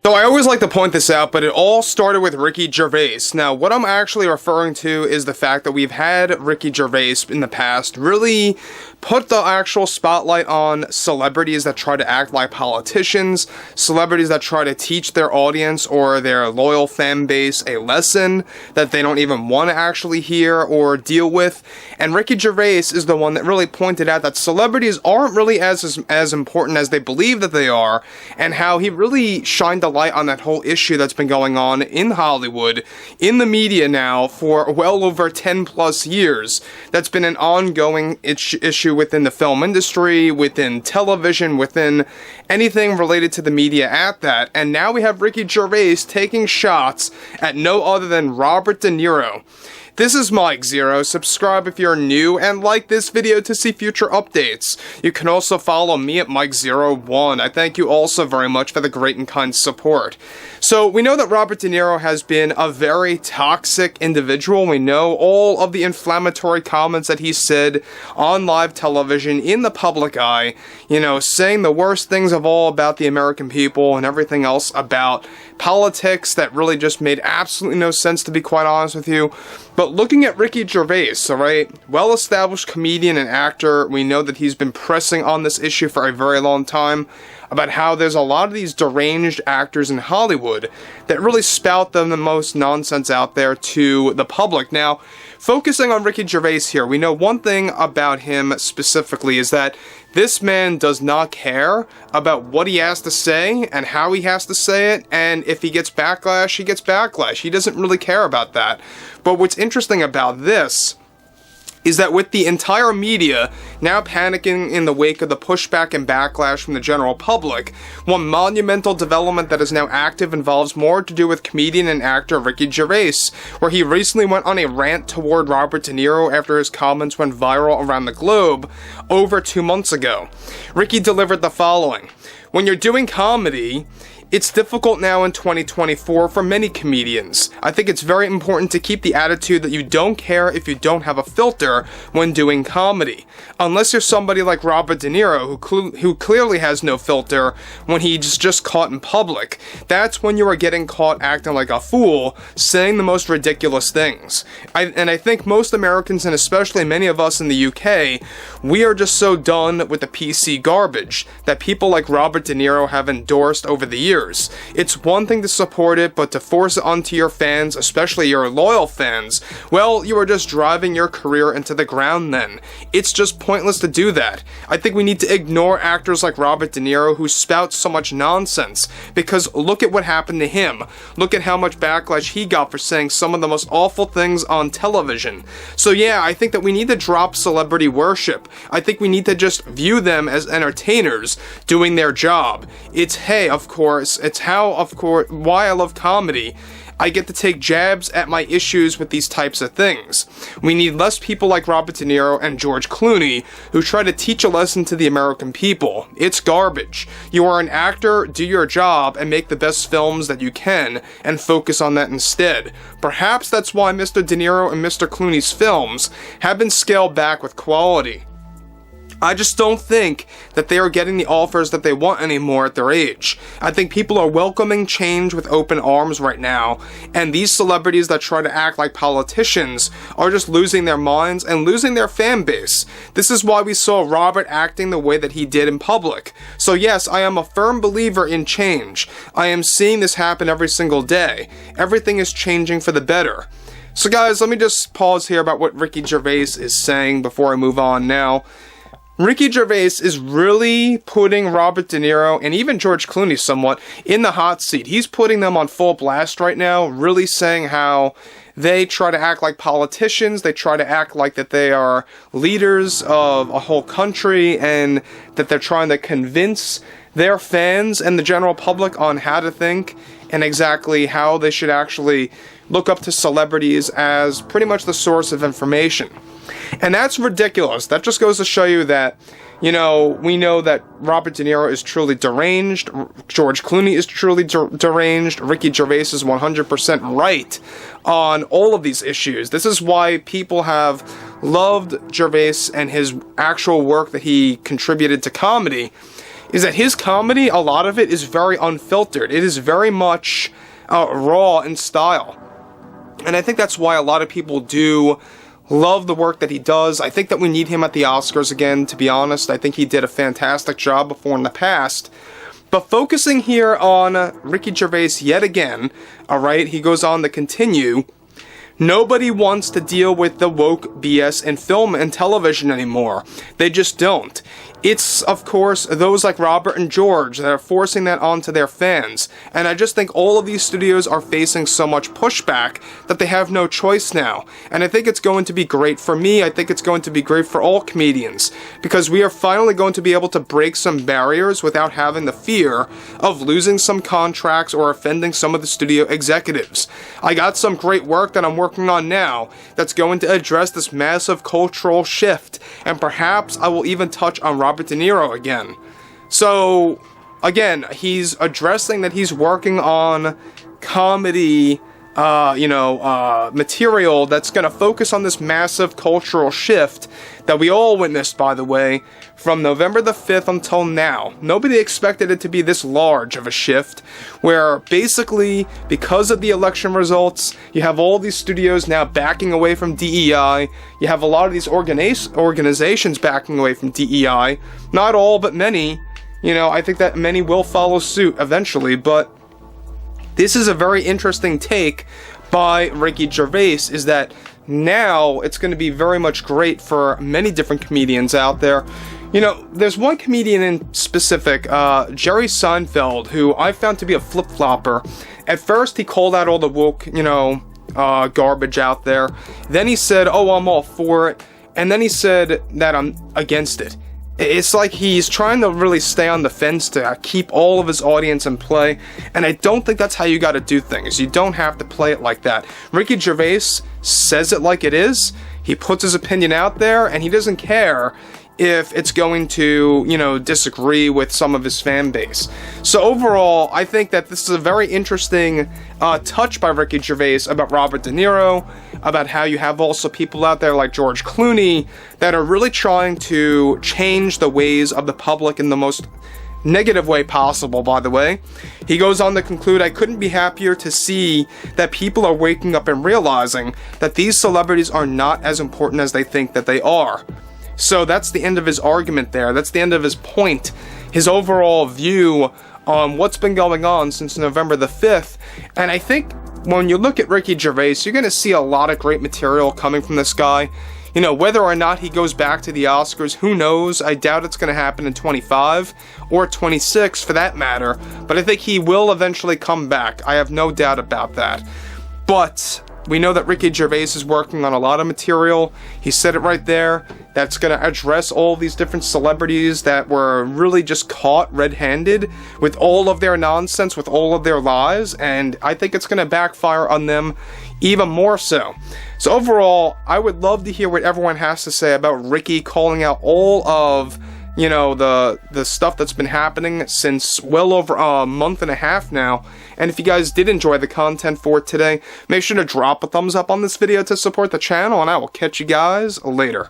So I always like to point this out, but it all started with Ricky Gervais. Now, what I'm actually referring to is the fact that we've had Ricky Gervais in the past really put the actual spotlight on celebrities that try to act like politicians, celebrities that try to teach their audience or their loyal fan base a lesson that they don't even want to actually hear or deal with. And Ricky Gervais is the one that really pointed out that celebrities aren't really as important as they believe that they are, and how he really shined a light on that whole issue that's been going on in Hollywood, in the media now for well over 10 plus years. That's been an ongoing issue within the film industry, within television, within anything related to the media at that. And now we have Ricky Gervais taking shots at no other than Robert De Niro. This is Mike Zero. Subscribe if you're new and like this video to see future updates. You can also follow me at Mike01. I thank you also very much for the great and kind support. So we know that Robert De Niro has been a very toxic individual. We know all of the inflammatory comments that he said on live television in the public eye, you know, saying the worst things of all about the American people and everything else about politics that really just made absolutely no sense, to be quite honest with you. But looking at Ricky Gervais, alright, well-established comedian and actor, we know that he's been pressing on this issue for a very long time about how there's a lot of these deranged actors in Hollywood that really spout them the most nonsense out there to the public. Now, focusing on Ricky Gervais here, we know one thing about him specifically is that this man does not care about what he has to say and how he has to say it, and if he gets backlash, he gets backlash. He doesn't really care about that. But what's interesting about this is that with the entire media now panicking in the wake of the pushback and backlash from the general public, one monumental development that is now active involves more to do with comedian and actor Ricky Gervais, where he recently went on a rant toward Robert De Niro after his comments went viral around the globe over 2 months ago. Ricky delivered the following: "When you're doing comedy, it's difficult now in 2024 for many comedians. I think it's very important to keep the attitude that you don't care if you don't have a filter when doing comedy. Unless you're somebody like Robert De Niro, who clearly has no filter when he's just caught in public. That's when you are getting caught acting like a fool, saying the most ridiculous things." I think most Americans, and especially many of us in the UK, we are just so done with the PC garbage that people like Robert De Niro have endorsed over the years. It's one thing to support it, but to force it onto your fans, especially your loyal fans, well, you are just driving your career into the ground then. It's just pointless to do that. I think we need to ignore actors like Robert De Niro who spout so much nonsense, because look at what happened to him. Look at how much backlash he got for saying some of the most awful things on television. So yeah, I think that we need to drop celebrity worship. I think we need to just view them as entertainers doing their job. It's, hey, of course, it's how, of course, why I love comedy. I get to take jabs at my issues with these types of things. We need less people like Robert De Niro and George Clooney who try to teach a lesson to the American people. It's garbage. You are an actor, do your job, and make the best films that you can, and focus on that instead. Perhaps that's why Mr. De Niro and Mr. Clooney's films have been scaled back with quality. I just don't think that they are getting the offers that they want anymore at their age. I think people are welcoming change with open arms right now, and these celebrities that try to act like politicians are just losing their minds and losing their fan base. This is why we saw Robert acting the way that he did in public. So yes, I am a firm believer in change. I am seeing this happen every single day. Everything is changing for the better. So guys, let me just pause here about what Ricky Gervais is saying before I move on now. Ricky Gervais is really putting Robert De Niro and even George Clooney somewhat in the hot seat. He's putting them on full blast right now, really saying how they try to act like politicians, they try to act like that they are leaders of a whole country, and that they're trying to convince their fans and the general public on how to think and exactly how they should actually look up to celebrities as pretty much the source of information. And that's ridiculous. That just goes to show you that, you know, we know that Robert De Niro is truly deranged, George Clooney is truly deranged, Ricky Gervais is 100% right on all of these issues. This is why people have loved Gervais and his actual work that he contributed to comedy, is that his comedy, a lot of it is very unfiltered. It is very much raw in style. And I think that's why a lot of people do love the work that he does. I think that we need him at the Oscars again, to be honest. I think he did a fantastic job before in the past. But focusing here on Ricky Gervais yet again, alright, he goes on to continue. Nobody wants to deal with the woke BS in film and television anymore. They just don't. It's, of course, those like Robert and George that are forcing that onto their fans. And I just think all of these studios are facing so much pushback that they have no choice now. And I think it's going to be great for me. I think it's going to be great for all comedians. Because we are finally going to be able to break some barriers without having the fear of losing some contracts or offending some of the studio executives. I got some great work that I'm working on now that's going to address this massive cultural shift. And perhaps I will even touch on Robert De Niro again. So, again, he's addressing that he's working on comedy, material that's going to focus on this massive cultural shift that we all witnessed, by the way, from November the 5th until now. Nobody expected it to be this large of a shift, where basically, because of the election results, you have all these studios now backing away from DEI, you have a lot of these organizations backing away from DEI, not all, but many. I think that many will follow suit eventually, but this is a very interesting take by Ricky Gervais, is that now it's going to be very much great for many different comedians out there. There's one comedian in specific, Jerry Seinfeld, who I found to be a flip-flopper. At first, he called out all the woke, garbage out there. Then he said, oh, I'm all for it. And then he said that I'm against it. It's like he's trying to really stay on the fence to keep all of his audience in play, and I don't think that's how you gotta do things. You don't have to play it like that. Ricky Gervais says it like it is, he puts his opinion out there, and he doesn't care if it's going to, disagree with some of his fan base. So overall, I think that this is a very interesting touch by Ricky Gervais about Robert De Niro, about how you have also people out there like George Clooney that are really trying to change the ways of the public in the most negative way possible, by the way. He goes on to conclude, I couldn't be happier to see that people are waking up and realizing that these celebrities are not as important as they think that they are. So that's the end of his argument there. That's the end of his point. His overall view on what's been going on since November the 5th. And I think when you look at Ricky Gervais, you're going to see a lot of great material coming from this guy. Whether or not he goes back to the Oscars, who knows? I doubt it's going to happen in 25 or 26 for that matter. But I think he will eventually come back. I have no doubt about that. But we know that Ricky Gervais is working on a lot of material. He said it right there. That's going to address all these different celebrities that were really just caught red-handed with all of their nonsense, with all of their lies. And I think it's going to backfire on them even more so. So overall, I would love to hear what everyone has to say about Ricky calling out all of the stuff that's been happening since well over a month and a half now. And if you guys did enjoy the content for today, make sure to drop a thumbs up on this video to support the channel, and I will catch you guys later.